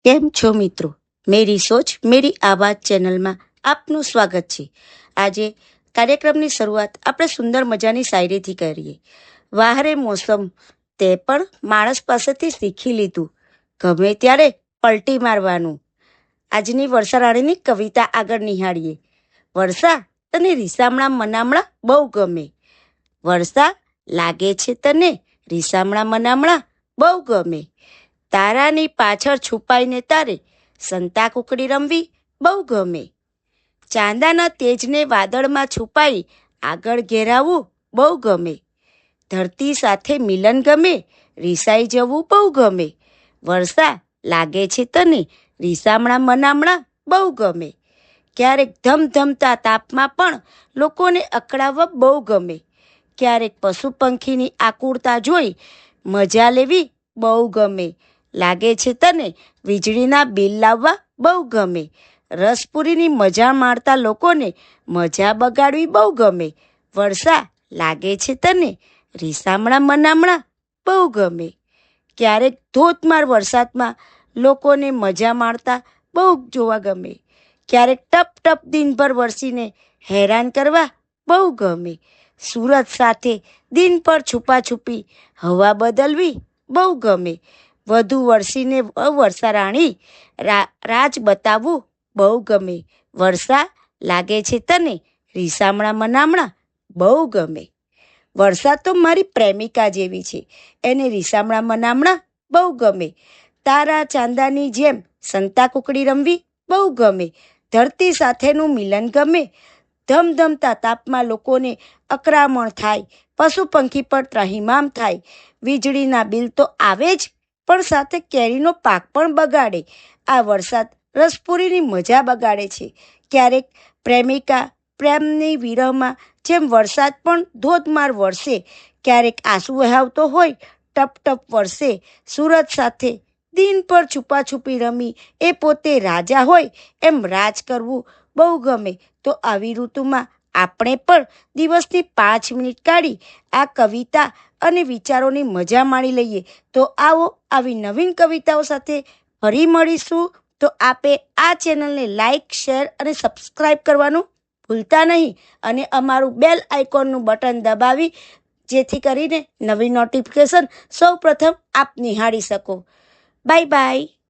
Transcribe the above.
કેમ છો મિત્રો? મેરી સોચ મેરી આવાજ ચેનલમાં આપનું સ્વાગત છે. આજે કાર્યક્રમની શરૂઆત આપણે સુંદર મજાની શાયરીથી કરીએ. વાહરે મોસમ તે પણ માણસ પાસેથી શીખી લીધું, ગમે ત્યારે પલટી મારવાનું. આજની વર્ષા રાણીની કવિતા આગળ નિહાળીએ. વર્ષા, તને રીસામણા મનામણા બહુ ગમે. વર્ષા, લાગે છે તને રીસામણા મનામણા બહુ ગમે. તારાની પાછળ છુપાઈને તારે સંતા કુકડી રમવી બહુ ગમે. ચાંદાના તેજને વાદળમાં છુપાઈ આગળ ઘેરાવું બહુ ગમે. ધરતી સાથે મિલન ગમે, રીસાઈ જવું બહુ ગમે. વર્ષા, લાગે છે તને રીસામણા મનામણા બહુ ગમે. ક્યારેક ધમધમતા તાપમાં પણ લોકોને અકળાવવા બહુ ગમે. ક્યારેક પશુ પંખીની આકુળતા જોઈ મજા લેવી બહુ ગમે. લાગે છે તને વીજળીના બિલ લાવવા બહુ ગમે. રસપુરીની મજા માણતા લોકોને મજા બગાડવી બહુ ગમે. વર્ષા, લાગે છે તને રીસામણા મનામણા બહુ ગમે. ક્યારેક ધોધમાર વરસાદમાં લોકોને મજા માણતા બહુ જોવા ગમે. ક્યારેક ટપ ટપ દિનભર વરસીને હેરાન કરવા બહુ ગમે. સૂરજ સાથે દિન પર છુપાછુપી હવા બદલવી બહુ ગમે. વધુ વરસીને વર્ષા રાણી રાજ બતાવવું બહુ ગમે. વર્ષા, લાગે છે તને રીસામણા મનામણા બહુ ગમે. વર્ષા તો મારી પ્રેમિકા જેવી છે, એને રીસામણા મનામણા બહુ ગમે. તારા ચાંદાની જેમ સંતા કુકડી રમવી બહુ ગમે. ધરતી સાથેનું મિલન ગમે. ધમધમતા તાપમાં લોકોને અકરામણ થાય, પશુ પંખી પર ત્રાહિમામ થાય. વીજળીના બિલ તો આવે જ, પણ સાથે કેરીનો પાક પણ બગાડે. આ વરસાદ રસપુરીની મજા બગાડે છે. ક્યારેક પ્રેમિકા પ્રેમની વિરહમાં જેમ વરસાદ પણ ધોધમાર વરસે. ક્યારેક આંસુ વહાવતો હોય ટપ ટપ વરસે. સૂરજ સાથે દિન પર છુપાછુપી રમી એ પોતે રાજા હોય એમ રાજ કરવું બહુ ગમે. તો આવી ઋતુમાં આપણે પણ દિવસની 5 મિનિટ કાઢી આ કવિતા અને વિચારોની મજા માણી લઈએ. તો આવો આવી નવીન કવિતાઓ સાથે ફરી મળીશું. તો આપે આ ચેનલને લાઈક, શેર અને સબસ્ક્રાઈબ કરવાનું ભૂલતા નહીં, અને અમારું બેલ આઇકોનનું બટન દબાવી જેથી કરીને નવી નોટિફિકેશન સૌ પ્રથમ આપ નિહાળી શકો. Bye bye.